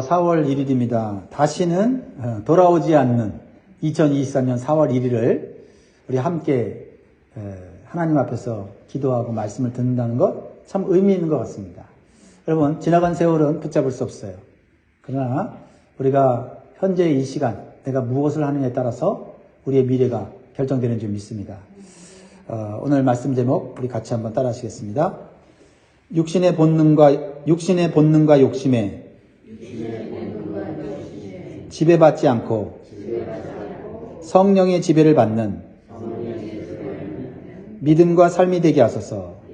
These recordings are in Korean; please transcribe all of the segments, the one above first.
4월 1일입니다. 다시는 돌아오지 않는 2023년 4월 1일을 우리 함께 하나님 앞에서 기도하고 말씀을 듣는다는 것 참 의미 있는 것 같습니다. 여러분, 지나간 세월은 붙잡을 수 없어요. 그러나 우리가 현재 이 시간 내가 무엇을 하느냐에 따라서 우리의 미래가 결정되는 줄 믿습니다. 오늘 말씀 제목 우리 같이 한번 따라 하시겠습니다. 육신의 본능과 욕심에 지배받지 않고 성령의 지배를 받는 믿음과 삶이 되게 하소서.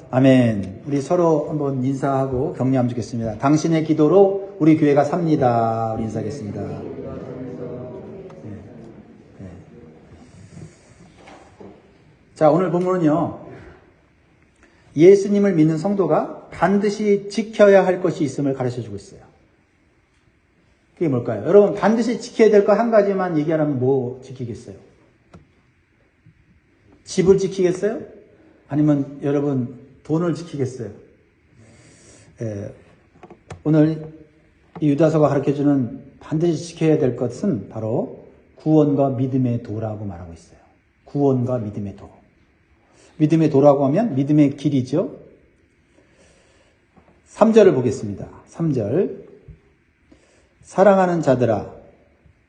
아멘. 우리 서로 한번 인사하고 격려하면 좋겠습니다. 당신의 기도로 우리 교회가 삽니다. 우리 인사하겠습니다. 자, 오늘 본문은요, 예수님을 믿는 성도가 반드시 지켜야 할 것이 있음을 가르쳐주고 있어요. 그게 뭘까요? 여러분, 반드시 지켜야 될 거 한 가지만 얘기하라면 뭐 지키겠어요? 집을 지키겠어요? 아니면 여러분 돈을 지키겠어요? 오늘 이 유다서가 가르쳐주는 반드시 지켜야 될 것은 바로 구원과 믿음의 도라고 말하고 있어요. 구원과 믿음의 도. 믿음의 도라고 하면 믿음의 길이죠. 3절을 보겠습니다. 3절. 사랑하는 자들아,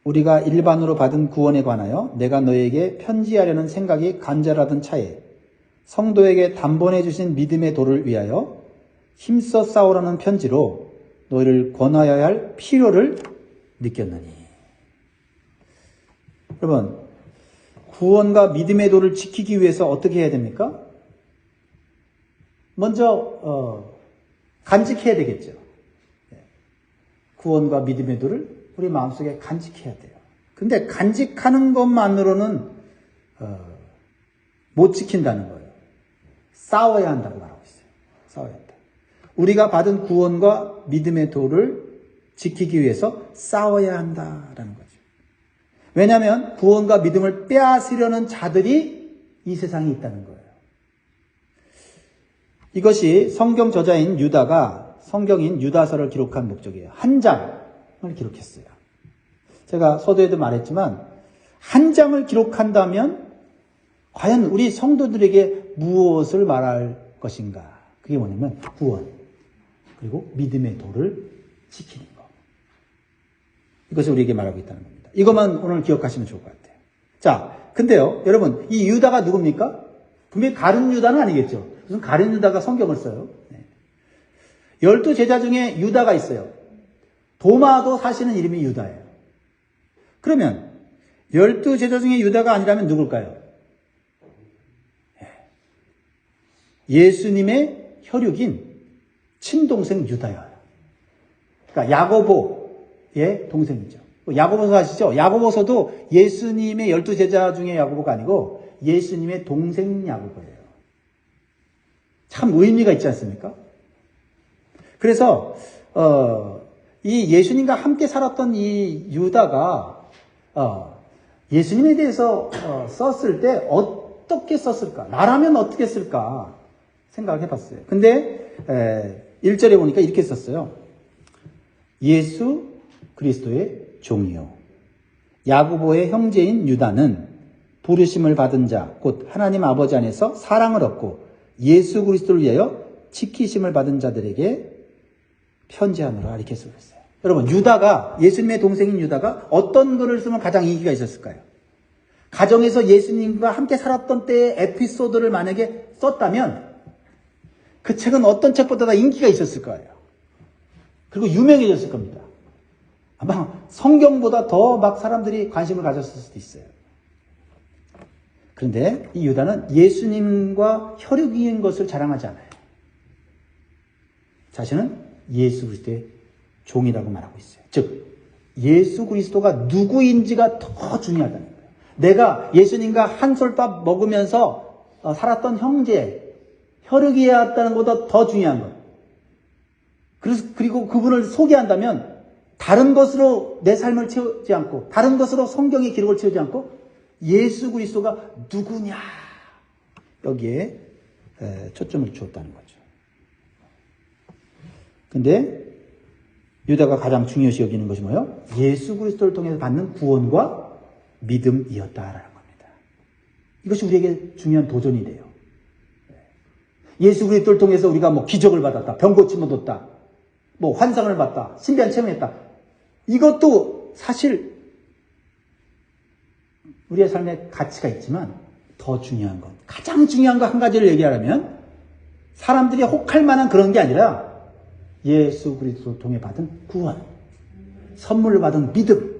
우리가 일반으로 받은 구원에 관하여 내가 너에게 편지하려는 생각이 간절하던 차에 성도에게 단번에 주신 믿음의 도를 위하여 힘써 싸우라는 편지로 너희를 권하여야 할 필요를 느꼈느니. 여러분, 구원과 믿음의 도를 지키기 위해서 어떻게 해야 됩니까? 먼저 간직해야 되겠죠. 구원과 믿음의 도를 우리 마음속에 간직해야 돼요. 근데 간직하는 것만으로는 못 지킨다는 거예요. 싸워야 한다고 말하고 있어요. 싸워야 한다. 우리가 받은 구원과 믿음의 도를 지키기 위해서 싸워야 한다라는 거죠. 왜냐하면 구원과 믿음을 빼앗으려는 자들이 이 세상에 있다는 거예요. 이것이 성경 저자인 유다가 성경인 유다서를 기록한 목적이에요. 한 장을 기록했어요. 제가 서두에도 말했지만 한 장을 기록한다면 과연 우리 성도들에게 무엇을 말할 것인가? 그게 뭐냐면 구원 그리고 믿음의 도를 지키는 것. 이것을 우리에게 말하고 있다는 겁니다. 이것만 오늘 기억하시면 좋을 것 같아요. 자, 근데요, 여러분, 이 유다가 누굽니까? 분명히 가룟 유다는 아니겠죠. 무슨 가룟 유다가 성경을 써요? 12제자 중에 유다가 있어요. 도마도 사실은 이름이 유다예요. 그러면 12제자 중에 유다가 아니라면 누굴까요? 예수님의 혈육인 친동생 유다예요. 그러니까 야고보의 동생이죠. 야고보서 아시죠? 야고보서도 예수님의 12제자 중에 야고보가 아니고 예수님의 동생 야고보예요. 참 의미가 있지 않습니까? 그래서 이 예수님과 함께 살았던 이 유다가 예수님에 대해서 썼을 때 어떻게 썼을까? 나라면 어떻게 쓸까? 생각을 해봤어요. 근데 1절에 보니까 이렇게 썼어요. 예수 그리스도의 종이요. 야고보의 형제인 유다는 부르심을 받은 자, 곧 하나님 아버지 안에서 사랑을 얻고 예수 그리스도를 위하여 지키심을 받은 자들에게 편지하노라 이렇게 쓰고 있어요. 여러분, 유다가, 예수님의 동생인 유다가 어떤 글을 쓰면 가장 인기가 있었을까요? 가정에서 예수님과 함께 살았던 때의 에피소드를 만약에 썼다면 그 책은 어떤 책보다 다 인기가 있었을 거예요. 그리고 유명해졌을 겁니다. 아마 성경보다 더 막 사람들이 관심을 가졌을 수도 있어요. 그런데 이 유다는 예수님과 혈육인 것을 자랑하지 않아요. 자신은 예수 그리스도의 종이라고 말하고 있어요. 즉 예수 그리스도가 누구인지가 더 중요하다는 거예요. 내가 예수님과 한솔밥 먹으면서 살았던 형제, 혈육이었다는 것보다 더 중요한 것. 그리고 그분을 소개한다면 다른 것으로 내 삶을 채우지 않고 다른 것으로 성경의 기록을 채우지 않고 예수 그리스도가 누구냐 여기에 초점을 주었다는 거죠. 근데 유다가 가장 중요시 여기는 것이 뭐예요? 예수 그리스도를 통해서 받는 구원과 믿음이었다라는 겁니다. 이것이 우리에게 중요한 도전이 돼요. 예수 그리스도를 통해서 우리가 뭐 기적을 받았다, 병 고침 얻었다, 뭐 환상을 봤다, 신비한 체험했다. 이것도 사실 우리의 삶에 가치가 있지만 더 중요한 것, 가장 중요한 거 한 가지를 얘기하려면 사람들이 혹할 만한 그런 게 아니라 예수 그리스도를 통해 받은 구원, 선물을 받은 믿음,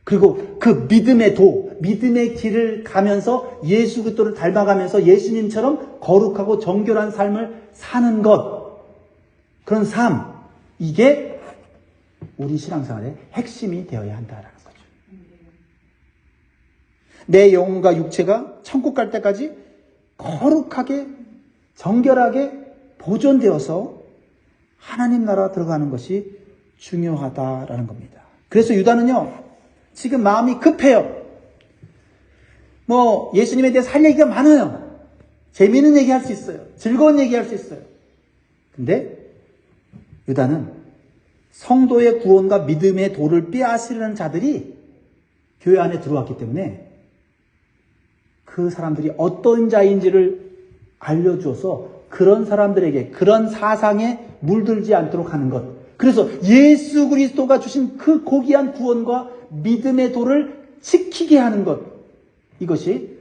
그리고 그 믿음의 믿음의 길을 가면서 예수 그리스도를 닮아가면서 예수님처럼 거룩하고 정결한 삶을 사는 것, 그런 삶, 이게 우리 신앙생활의 핵심이 되어야 한다라는 거죠. 내 영혼과 육체가 천국 갈 때까지 거룩하게 정결하게 보존되어서 하나님 나라 들어가는 것이 중요하다라는 겁니다. 그래서 유다는요, 지금 마음이 급해요. 뭐 예수님에 대해서 할 얘기가 많아요. 재미있는 얘기 할 수 있어요. 즐거운 얘기 할 수 있어요. 근데 유다는 성도의 구원과 믿음의 도를 빼앗으려는 자들이 교회 안에 들어왔기 때문에 그 사람들이 어떤 자인지를 알려주어서 그런 사람들에게 그런 사상에 물들지 않도록 하는 것. 그래서 예수 그리스도가 주신 그 고귀한 구원과 믿음의 도를 지키게 하는 것. 이것이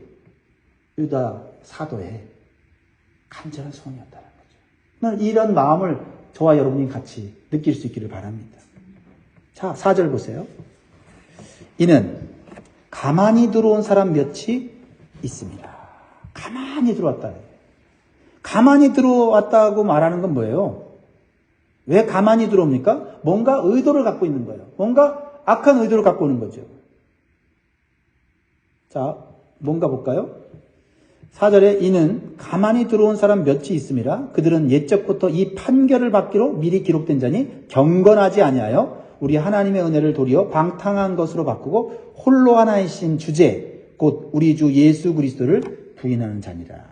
유다 사도의 간절한 소원이었다는 거죠. 이런 마음을 저와 여러분이 같이 느낄 수 있기를 바랍니다. 자, 4절 보세요. 이는 가만히 들어온 사람 몇이 있습니다. 가만히 들어왔다. 가만히 들어왔다고 말하는 건 뭐예요? 왜 가만히 들어옵니까? 뭔가 의도를 갖고 있는 거예요. 뭔가 악한 의도를 갖고 오는 거죠. 자, 뭔가 볼까요? 4절에 이는 가만히 들어온 사람 몇이 있음이라. 그들은 옛적부터 이 판결을 받기로 미리 기록된 자니 경건하지 아니하여 우리 하나님의 은혜를 도리어 방탕한 것으로 바꾸고 홀로 하나이신 주제 곧 우리 주 예수 그리스도를 부인하는 자니라.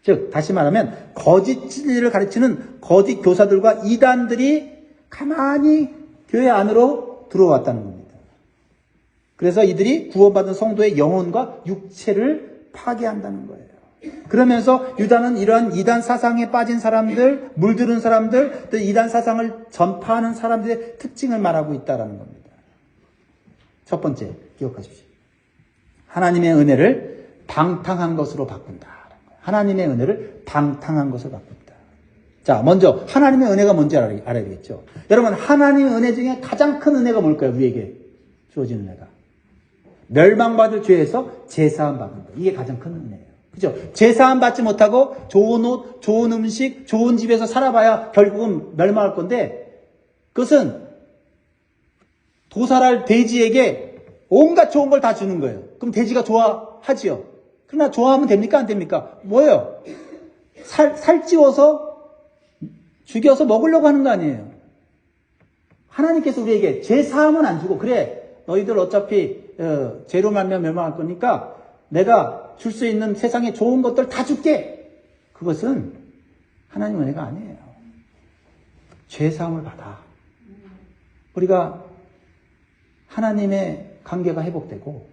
즉 다시 말하면 거짓 진리를 가르치는 거짓 교사들과 이단들이 가만히 교회 안으로 들어왔다는 겁니다. 그래서 이들이 구원받은 성도의 영혼과 육체를 파괴한다는 거예요. 그러면서 유다는 이러한 이단 사상에 빠진 사람들, 물들은 사람들, 또 이단 사상을 전파하는 사람들의 특징을 말하고 있다는 겁니다. 첫 번째, 기억하십시오. 하나님의 은혜를 방탕한 것으로 바꾼다. 하나님의 은혜를 방탕한 것으로 바꾼다. 자, 먼저 하나님의 은혜가 뭔지 알아야 되겠죠. 여러분, 하나님의 은혜 중에 가장 큰 은혜가 뭘까요? 우리에게 주어진 은혜가. 멸망받을 죄에서 제사함 받는 거. 이게 가장 큰 은혜예요. 그죠? 제사함 받지 못하고 좋은 옷, 좋은 음식, 좋은 집에서 살아봐야 결국은 멸망할 건데, 그것은 도살할 돼지에게 온갖 좋은 걸 다 주는 거예요. 그럼 돼지가 좋아하지요. 그러나 좋아하면 됩니까? 안 됩니까? 뭐예요? 살찌워서 죽여서 먹으려고 하는 거 아니에요. 하나님께서 우리에게 제사함은 안 주고, 그래, 너희들 어차피 죄로 말미암아 멸망할 거니까 내가 줄 수 있는 세상에 좋은 것들 다 줄게. 그것은 하나님 은혜가 아니에요. 죄사함을 받아. 우리가 하나님의 관계가 회복되고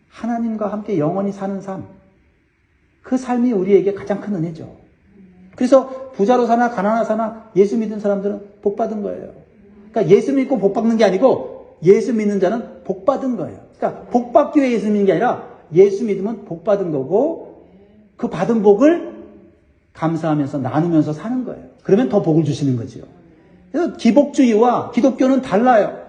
하나님과 함께 영원히 사는 삶, 그 삶이 우리에게 가장 큰 은혜죠. 그래서 부자로 사나 가난하나 사나 예수 믿는 사람들은 복 받은 거예요. 그러니까 예수 믿고 복 받는 게 아니고 예수 믿는 자는 복 받은 거예요. 그러니까 복 받기 위해 예수 믿는 게 아니라 예수 믿으면 복 받은 거고 그 받은 복을 감사하면서 나누면서 사는 거예요. 그러면 더 복을 주시는 거죠. 그래서 기복주의와 기독교는 달라요.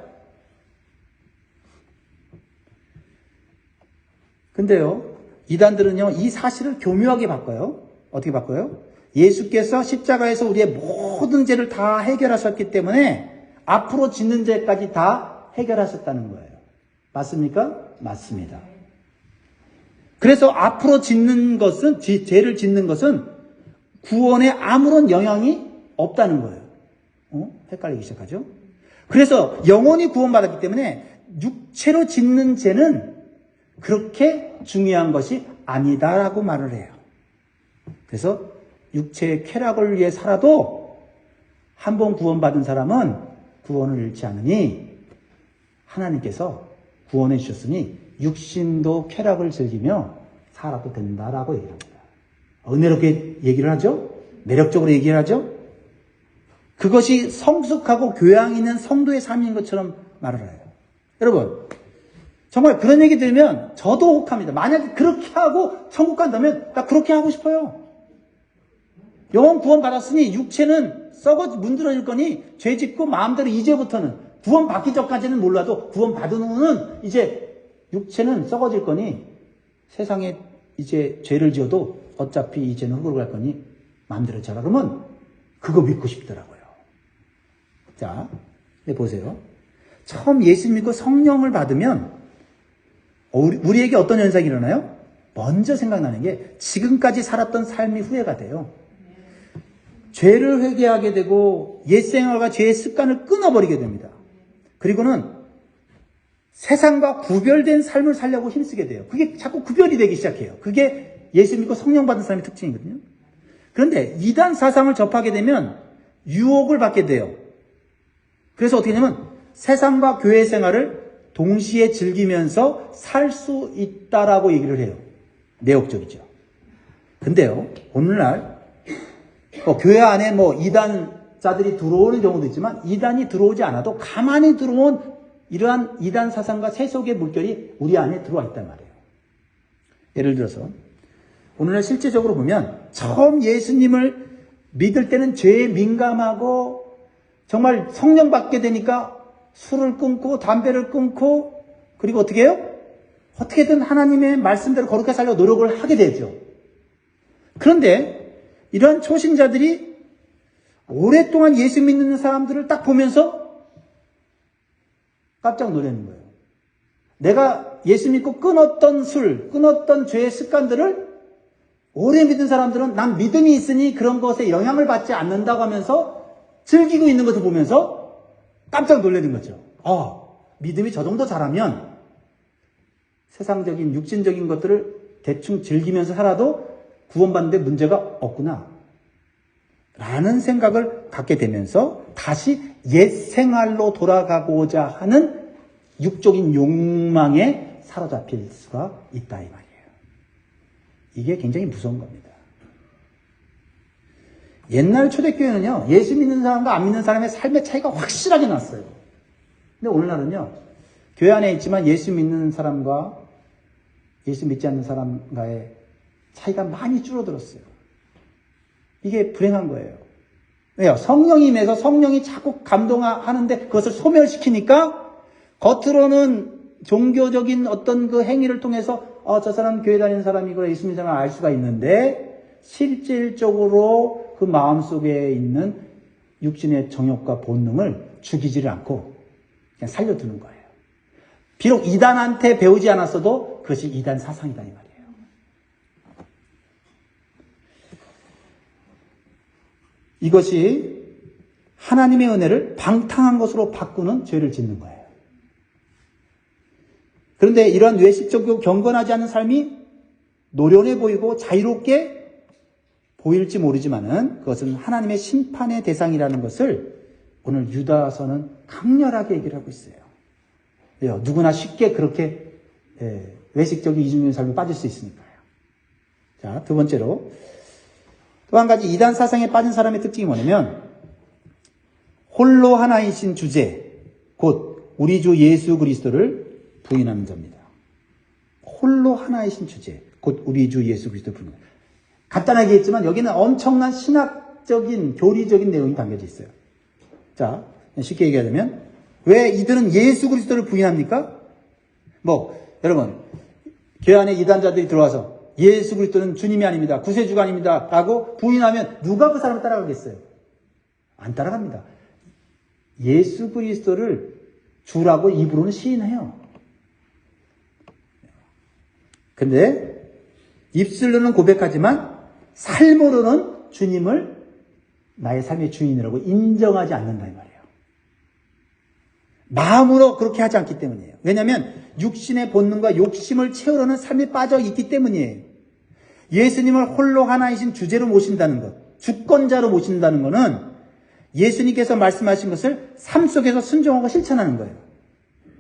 근데요, 이단들은요, 이 사실을 교묘하게 바꿔요. 어떻게 바꿔요? 예수께서 십자가에서 우리의 모든 죄를 다 해결하셨기 때문에 앞으로 짓는 죄까지 다 해결하셨다는 거예요. 맞습니까? 맞습니다. 그래서 앞으로 짓는 것은, 죄를 짓는 것은 구원에 아무런 영향이 없다는 거예요. 헷갈리기 시작하죠? 그래서 영혼이 구원받았기 때문에 육체로 짓는 죄는 그렇게 중요한 것이 아니다라고 말을 해요. 그래서 육체의 쾌락을 위해 살아도 한 번 구원받은 사람은 구원을 잃지 않으니 하나님께서 구원해 주셨으니 육신도 쾌락을 즐기며 살아도 된다라고 얘기를 합니다. 은혜롭게 얘기를 하죠? 매력적으로 얘기를 하죠? 그것이 성숙하고 교양 있는 성도의 삶인 것처럼 말을 해요. 여러분, 정말 그런 얘기 들으면 저도 혹합니다. 만약에 그렇게 하고 천국 간다면 나 그렇게 하고 싶어요. 영혼 구원 받았으니 육체는 썩어 문드러질 거니 죄 짓고 마음대로 이제부터는 구원 받기 전까지는 몰라도 구원 받은 후는 이제 육체는 썩어질 거니 세상에 이제 죄를 지어도 어차피 이제는 흙으로 갈 거니 마음대로 쳐라. 그러면 그거 믿고 싶더라고요. 자, 네, 보세요. 처음 예수 믿고 성령을 받으면 우리에게 어떤 현상이 일어나요? 먼저 생각나는 게 지금까지 살았던 삶이 후회가 돼요. 죄를 회개하게 되고 옛 생활과 죄의 습관을 끊어버리게 됩니다. 그리고는 세상과 구별된 삶을 살려고 힘쓰게 돼요. 그게 자꾸 구별이 되기 시작해요. 그게 예수 믿고 성령 받은 사람의 특징이거든요. 그런데 이단 사상을 접하게 되면 유혹을 받게 돼요. 그래서 어떻게 하냐면 세상과 교회 생활을 동시에 즐기면서 살 수 있다라고 얘기를 해요. 매혹적이죠. 근데요, 오늘날 교회 안에 이단자들이 들어오는 경우도 있지만 이단이 들어오지 않아도 가만히 들어온 이러한 이단 사상과 세속의 물결이 우리 안에 들어와 있단 말이에요. 예를 들어서 오늘날 실제적으로 보면 처음 예수님을 믿을 때는 죄에 민감하고 정말 성령 받게 되니까 술을 끊고 담배를 끊고 그리고 어떻게 해요? 어떻게든 하나님의 말씀대로 거룩하게 살려고 노력을 하게 되죠. 그런데 이러한 초신자들이 오랫동안 예수 믿는 사람들을 딱 보면서 깜짝 놀라는 거예요. 내가 예수 믿고 끊었던 술, 끊었던 죄의 습관들을 오래 믿은 사람들은 난 믿음이 있으니 그런 것에 영향을 받지 않는다고 하면서 즐기고 있는 것을 보면서 깜짝 놀라는 거죠. 믿음이 저 정도 잘하면 세상적인 육신적인 것들을 대충 즐기면서 살아도 구원받는데 문제가 없구나 라는 생각을 갖게 되면서 다시 옛 생활로 돌아가고자 하는 육적인 욕망에 사로잡힐 수가 있다 이 말이에요. 이게 굉장히 무서운 겁니다. 옛날 초대교회는요, 예수 믿는 사람과 안 믿는 사람의 삶의 차이가 확실하게 났어요. 근데 오늘날은요, 교회 안에 있지만 예수 믿는 사람과 예수 믿지 않는 사람과의 차이가 많이 줄어들었어요. 이게 불행한 거예요. 왜요? 성령이 임해서 성령이 자꾸 감동하는데 그것을 소멸시키니까 겉으로는 종교적인 어떤 그 행위를 통해서 저 사람 교회 다니는 사람이고 예수 믿는 사람을 알 수가 있는데 실질적으로 그 마음속에 있는 육신의 정욕과 본능을 죽이지를 않고 그냥 살려두는 거예요. 비록 이단한테 배우지 않았어도 그것이 이단 사상이다 이 말이에요. 이것이 하나님의 은혜를 방탕한 것으로 바꾸는 죄를 짓는 거예요. 그런데 이러한 외식적이고 경건하지 않은 삶이 노련해 보이고 자유롭게 보일지 모르지만은 그것은 하나님의 심판의 대상이라는 것을 오늘 유다서는 강렬하게 얘기를 하고 있어요. 왜요? 누구나 쉽게 그렇게 외식적인 이중적인 삶에 빠질 수 있으니까요. 자, 두 번째로 또 한 가지 이단 사상에 빠진 사람의 특징이 뭐냐면 홀로 하나이신 주제 곧 우리 주 예수 그리스도를 부인하는 자입니다. 홀로 하나이신 주제 곧 우리 주 예수 그리스도를 부인하는 자입니다. 간단하게 했지만 여기는 엄청난 신학적인 교리적인 내용이 담겨져 있어요. 자, 쉽게 얘기하자면 왜 이들은 예수 그리스도를 부인합니까? 여러분 교회 안에 이단자들이 들어와서 예수 그리스도는 주님이 아닙니다. 구세주가 아닙니다. 라고 부인하면 누가 그 사람을 따라가겠어요? 안 따라갑니다. 예수 그리스도를 주라고 입으로는 시인해요. 근데 입술로는 고백하지만 삶으로는 주님을 나의 삶의 주인이라고 인정하지 않는다 이 말이에요. 마음으로 그렇게 하지 않기 때문이에요. 왜냐하면 육신의 본능과 욕심을 채우려는 삶에 빠져 있기 때문이에요. 예수님을 홀로 하나이신 주제로 모신다는 것, 주권자로 모신다는 것은 예수님께서 말씀하신 것을 삶 속에서 순종하고 실천하는 거예요.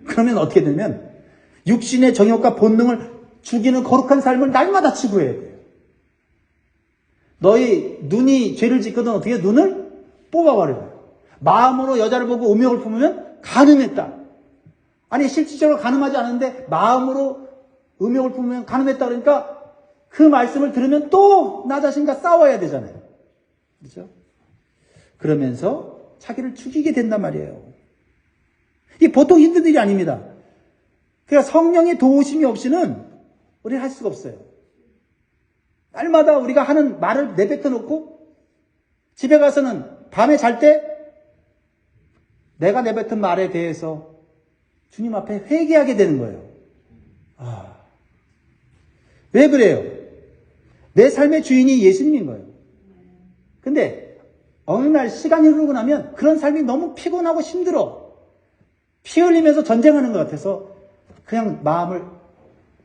그러면 어떻게 되면 육신의 정욕과 본능을 죽이는 거룩한 삶을 날마다 추구해야 돼요. 너희 눈이 죄를 짓거든 어떻게 눈을 뽑아버려요. 마음으로 여자를 보고 음욕을 품으면 간음했다. 아니 실질적으로 간음하지 않았는데 마음으로 음욕을 품으면 간음했다 그러니까 그 말씀을 들으면 또 나 자신과 싸워야 되잖아요. 그렇죠? 그러면서 자기를 죽이게 된단 말이에요. 이게 보통 힘든 일이 아닙니다. 그러니까 성령의 도우심이 없이는 우리는 할 수가 없어요. 날마다 우리가 하는 말을 내뱉어 놓고 집에 가서는 밤에 잘 때 내가 내뱉은 말에 대해서 주님 앞에 회개하게 되는 거예요. 왜 그래요? 내 삶의 주인이 예수님인 거예요. 근데 어느 날 시간이 흐르고 나면 그런 삶이 너무 피곤하고 힘들어. 피 흘리면서 전쟁하는 것 같아서 그냥 마음을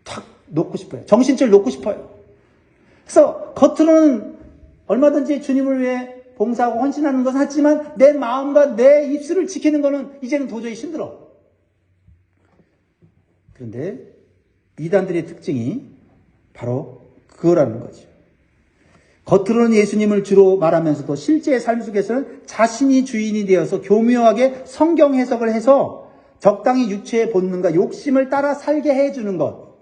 탁 놓고 싶어요. 정신줄 놓고 싶어요. 그래서 겉으로는 얼마든지 주님을 위해 봉사하고 헌신하는 것은 하지만 내 마음과 내 입술을 지키는 것은 이제는 도저히 힘들어. 그런데 이단들의 특징이 바로 그거라는 거죠. 겉으로는 예수님을 주로 말하면서도 실제의 삶 속에서는 자신이 주인이 되어서 교묘하게 성경 해석을 해서 적당히 육체의 본능과 욕심을 따라 살게 해주는 것.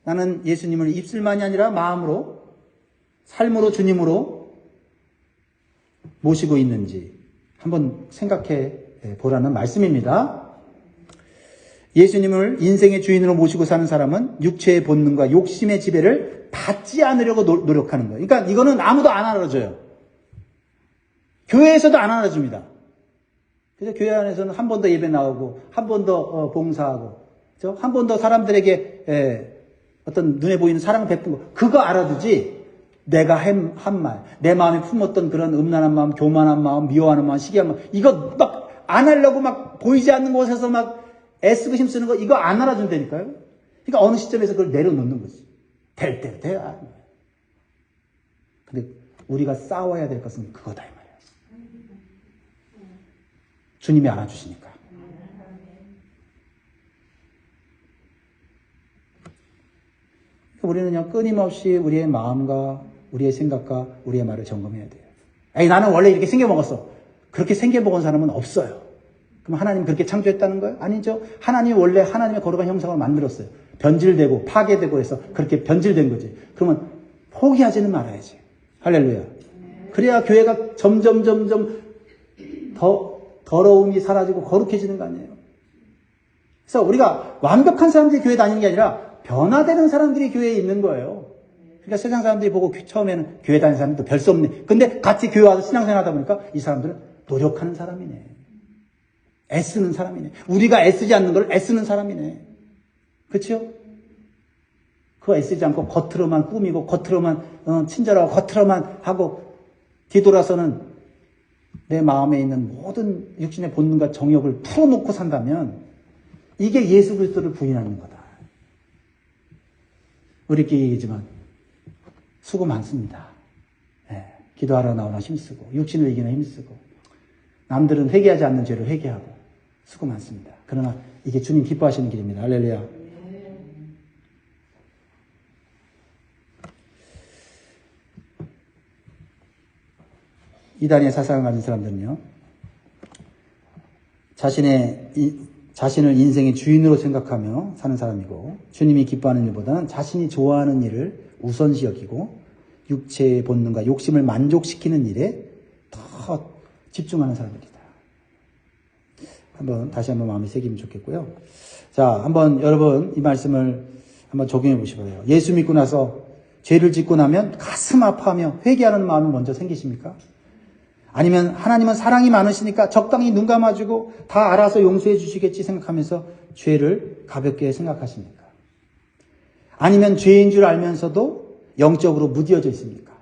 나는 예수님을 입술만이 아니라 마음으로, 삶으로 주님으로 모시고 있는지 한번 생각해 보라는 말씀입니다. 예수님을 인생의 주인으로 모시고 사는 사람은 육체의 본능과 욕심의 지배를 받지 않으려고 노력하는 거예요. 그러니까 이거는 아무도 안 알아줘요. 교회에서도 안 알아줍니다. 그래서 교회 안에서는 한 번 더 예배 나오고 한 번 더 봉사하고 한 번 더 사람들에게 어떤 눈에 보이는 사랑을 베푼 거 그거 알아두지 내가 한 말, 내 마음에 품었던 그런 음란한 마음, 교만한 마음, 미워하는 마음, 시기한 마음 이거 막 안 하려고 막 보이지 않는 곳에서 막 애쓰고 힘쓰는 거 이거 안 알아준다니까요. 그러니까 어느 시점에서 그걸 내려놓는 거지. 될 대로 돼야. 근데 우리가 싸워야 될 것은 그거다 이 말이야. 주님이 알아주시니까. 우리는 그냥 끊임없이 우리의 마음과 우리의 생각과 우리의 말을 점검해야 돼요. 아니 나는 원래 이렇게 생겨먹었어. 그렇게 생겨먹은 사람은 없어요. 그럼 하나님 그렇게 창조했다는 거예요? 아니죠. 하나님이 원래 하나님의 거룩한 형상을 만들었어요. 변질되고 파괴되고 해서 그렇게 변질된 거지. 그러면 포기하지는 말아야지. 할렐루야. 그래야 교회가 점점 더 더러움이 사라지고 거룩해지는 거 아니에요. 그래서 우리가 완벽한 사람들이 교회 다니는 게 아니라 변화되는 사람들이 교회에 있는 거예요. 그러니까 세상 사람들이 보고 처음에는 교회 다니는 사람도 별 수 없네. 근데 같이 교회 와서 신앙생활 하다 보니까 이 사람들은 노력하는 사람이네. 애쓰는 사람이네. 우리가 애쓰지 않는 걸 애쓰는 사람이네. 그렇죠? 그거 애쓰지 않고 겉으로만 꾸미고 겉으로만 친절하고 겉으로만 하고 뒤돌아서는 내 마음에 있는 모든 육신의 본능과 정욕을 풀어놓고 산다면 이게 예수 그리스도를 부인하는 거다. 우리끼리 얘기지만 수고 많습니다. 네, 기도하러 나오나 힘쓰고 육신을 이기나 힘쓰고 남들은 회개하지 않는 죄를 회개하고 수고 많습니다. 그러나 이게 주님 기뻐하시는 길입니다. 할렐루야. 이단의 사상을 가진 사람들은요, 자신을 인생의 주인으로 생각하며 사는 사람이고, 주님이 기뻐하는 일보다는 자신이 좋아하는 일을 우선시 여기고, 육체의 본능과 욕심을 만족시키는 일에 더 집중하는 사람입니다. 다시 한번 마음에 새기면 좋겠고요. 자, 한번 여러분 이 말씀을 한번 적용해 보시고요. 예수 믿고 나서 죄를 짓고 나면 가슴 아파하며 회개하는 마음이 먼저 생기십니까? 아니면 하나님은 사랑이 많으시니까 적당히 눈 감아주고 다 알아서 용서해 주시겠지 생각하면서 죄를 가볍게 생각하십니까? 아니면 죄인 줄 알면서도 영적으로 무뎌져 있습니까?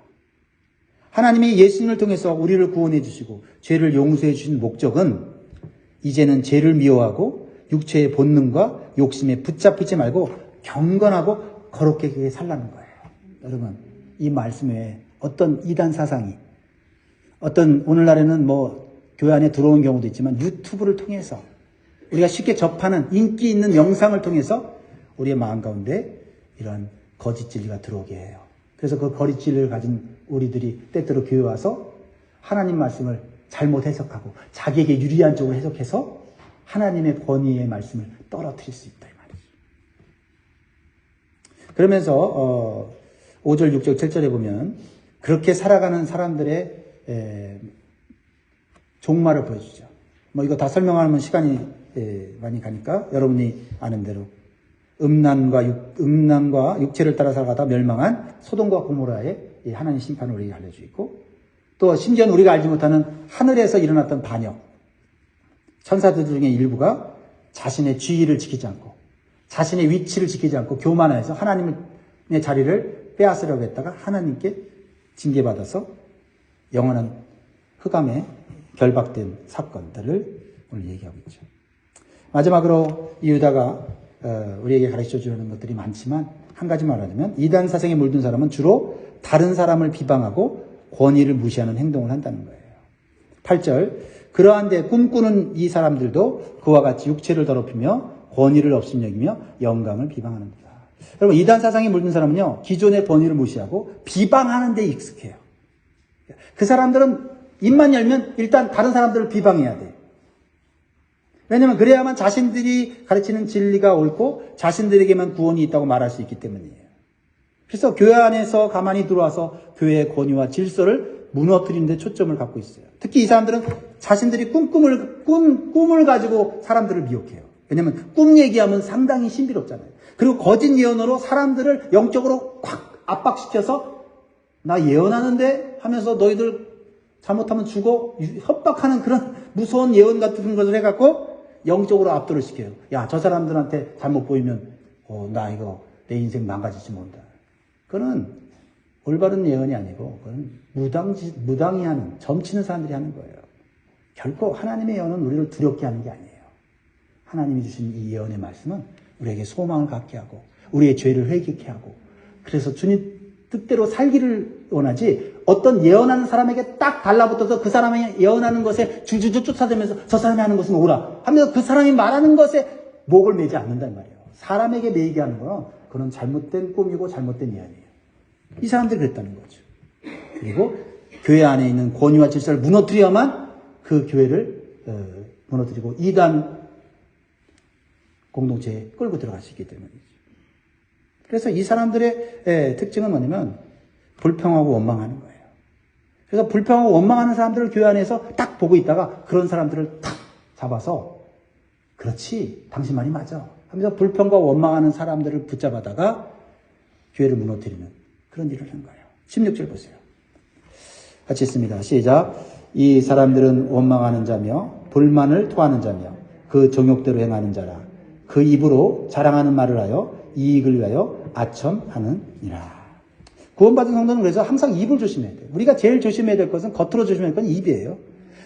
하나님이 예수님을 통해서 우리를 구원해 주시고 죄를 용서해 주신 목적은 이제는 죄를 미워하고 육체의 본능과 욕심에 붙잡히지 말고 경건하고 거룩하게 살라는 거예요. 여러분, 이 말씀 외에 어떤 이단 사상이 어떤 오늘날에는 뭐 교회 안에 들어온 경우도 있지만 유튜브를 통해서 우리가 쉽게 접하는 인기 있는 영상을 통해서 우리의 마음 가운데 이러한 거짓 진리가 들어오게 해요. 그래서 그 거짓 진리를 가진 우리들이 때때로 교회 와서 하나님 말씀을 잘못 해석하고 자기에게 유리한 쪽으로 해석해서 하나님의 권위의 말씀을 떨어뜨릴 수 있다 이 말이죠. 그러면서 5절, 6절, 7절에 보면 그렇게 살아가는 사람들의 종말을 보여주죠. 뭐 이거 다 설명하면 시간이 많이 가니까 여러분이 아는 대로 음란과 육체를 따라 살아가다 멸망한 소돔과 고모라의 하나님 심판을 우리에게 알려주고 있고, 또 심지어는 우리가 알지 못하는 하늘에서 일어났던 반역, 천사들 중에 일부가 자신의 지위를 지키지 않고 자신의 위치를 지키지 않고 교만해서 하나님의 자리를 빼앗으려고 했다가 하나님께 징계받아서 영원한 흑암에 결박된 사건들을 오늘 얘기하고 있죠. 마지막으로 이 유다가 우리에게 가르쳐 주는 것들이 많지만 한 가지 말하자면 이단 사상에 물든 사람은 주로 다른 사람을 비방하고 권위를 무시하는 행동을 한다는 거예요. 8절, 그러한데 꿈꾸는 이 사람들도 그와 같이 육체를 더럽히며 권위를 업신여기며 영광을 비방하는도다. 여러분, 이단 사상에 물든 사람은요, 기존의 권위를 무시하고 비방하는 데 익숙해요. 그 사람들은 입만 열면 일단 다른 사람들을 비방해야 돼요. 왜냐하면 그래야만 자신들이 가르치는 진리가 옳고 자신들에게만 구원이 있다고 말할 수 있기 때문이에요. 그래서 교회 안에서 가만히 들어와서 교회의 권위와 질서를 무너뜨리는 데 초점을 갖고 있어요. 특히 이 사람들은 자신들이 꿈을 가지고 사람들을 미혹해요. 왜냐하면 꿈 얘기하면 상당히 신비롭잖아요. 그리고 거짓 예언으로 사람들을 영적으로 확 압박시켜서 나 예언하는데 하면서 너희들 잘못하면 죽어 협박하는 그런 무서운 예언 같은 것을 해갖고 영적으로 압도를 시켜요. 야, 저 사람들한테 잘못 보이면 나 이거 내 인생 망가질지 모른다. 그거는 올바른 예언이 아니고 그건 무당이 하는, 점치는 사람들이 하는 거예요. 결코 하나님의 예언은 우리를 두렵게 하는 게 아니에요. 하나님이 주신 이 예언의 말씀은 우리에게 소망을 갖게 하고 우리의 죄를 회개케 하고, 그래서 주님 뜻대로 살기를 원하지, 어떤 예언하는 사람에게 딱 달라붙어서 그 사람이 예언하는 것에 줄줄줄 쫓아다니면서 저 사람이 하는 것은 옳아 하면서 그 사람이 말하는 것에 목을 매지 않는단 말이에요. 사람에게 매이게 하는 건 그건 잘못된 꿈이고 잘못된 예언이에요. 이 사람들이 그랬다는 거죠. 그리고 교회 안에 있는 권위와 질서를 무너뜨려야만 그 교회를 무너뜨리고 이단 공동체에 끌고 들어갈 수 있기 때문이죠. 그래서 이 사람들의 특징은 뭐냐면 불평하고 원망하는 거예요. 그래서 불평하고 원망하는 사람들을 교회 안에서 딱 보고 있다가 그런 사람들을 탁 잡아서 그렇지, 당신 말이 맞아 하면서 불평과 원망하는 사람들을 붙잡아다가 교회를 무너뜨리는 그런 일을 한 거예요. 16절 보세요. 같이 읽습니다. 시작. 이 사람들은 원망하는 자며 불만을 토하는 자며 그 정욕대로 행하는 자라. 그 입으로 자랑하는 말을 하여 이익을 위하여 아첨하느니라. 구원받은 성도는 그래서 항상 입을 조심해야 돼요. 우리가 제일 조심해야 될 것은, 겉으로 조심해야 될 건 입이에요.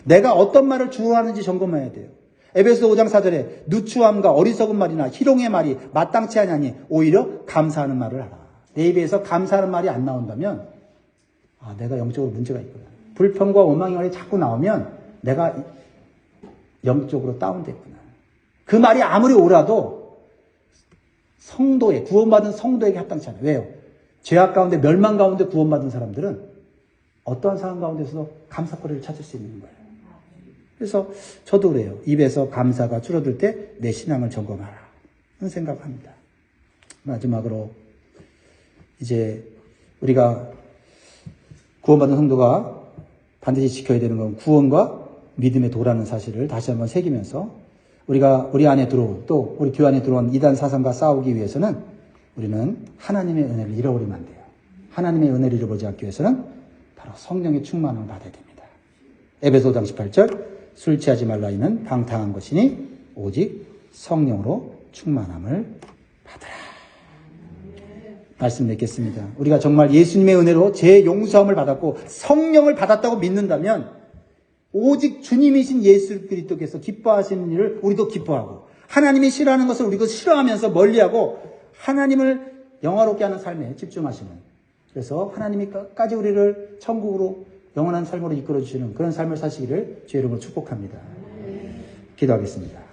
내가 어떤 말을 주로 하는지 점검해야 돼요. 에베소 5장 4절에 누추함과 어리석은 말이나 희롱의 말이 마땅치 아니하니 오히려 감사하는 말을 하라. 내 입에서 감사하는 말이 안 나온다면 내가 영적으로 문제가 있구나. 불평과 원망의 말이 자꾸 나오면 내가 영적으로 다운됐구나. 그 말이 아무리 옳아도 구원받은 성도에게 합당치 않아요. 왜요? 죄악 가운데 멸망 가운데 구원받은 사람들은 어떠한 상황 가운데서도 감사거리를 찾을 수 있는 거예요. 그래서 저도 그래요. 입에서 감사가 줄어들 때 내 신앙을 점검하라 하는 생각합니다. 마지막으로 이제 우리가 구원받은 성도가 반드시 지켜야 되는 건 구원과 믿음의 도라는 사실을 다시 한번 새기면서 우리가 우리 안에 들어온, 또 우리 교회 안에 들어온 이단 사상과 싸우기 위해서는 우리는 하나님의 은혜를 잃어버리면 안 돼요. 하나님의 은혜를 잃어버리지 않기 위해서는 바로 성령의 충만함을 받아야 됩니다. 에베소 5장 18절, 술 취하지 말라 이는 방탕한 것이니 오직 성령으로 충만함을 받으라. 말씀 맺겠습니다. 우리가 정말 예수님의 은혜로 제 용서함을 받았고 성령을 받았다고 믿는다면 오직 주님이신 예수 그리스도께서 기뻐하시는 일을 우리도 기뻐하고, 하나님이 싫어하는 것을 우리도 싫어하면서 멀리하고 하나님을 영화롭게 하는 삶에 집중하시는, 그래서 하나님이 끝까지 우리를 천국으로 영원한 삶으로 이끌어 주시는 그런 삶을 사시기를 주의 이름으로 축복합니다. 기도하겠습니다.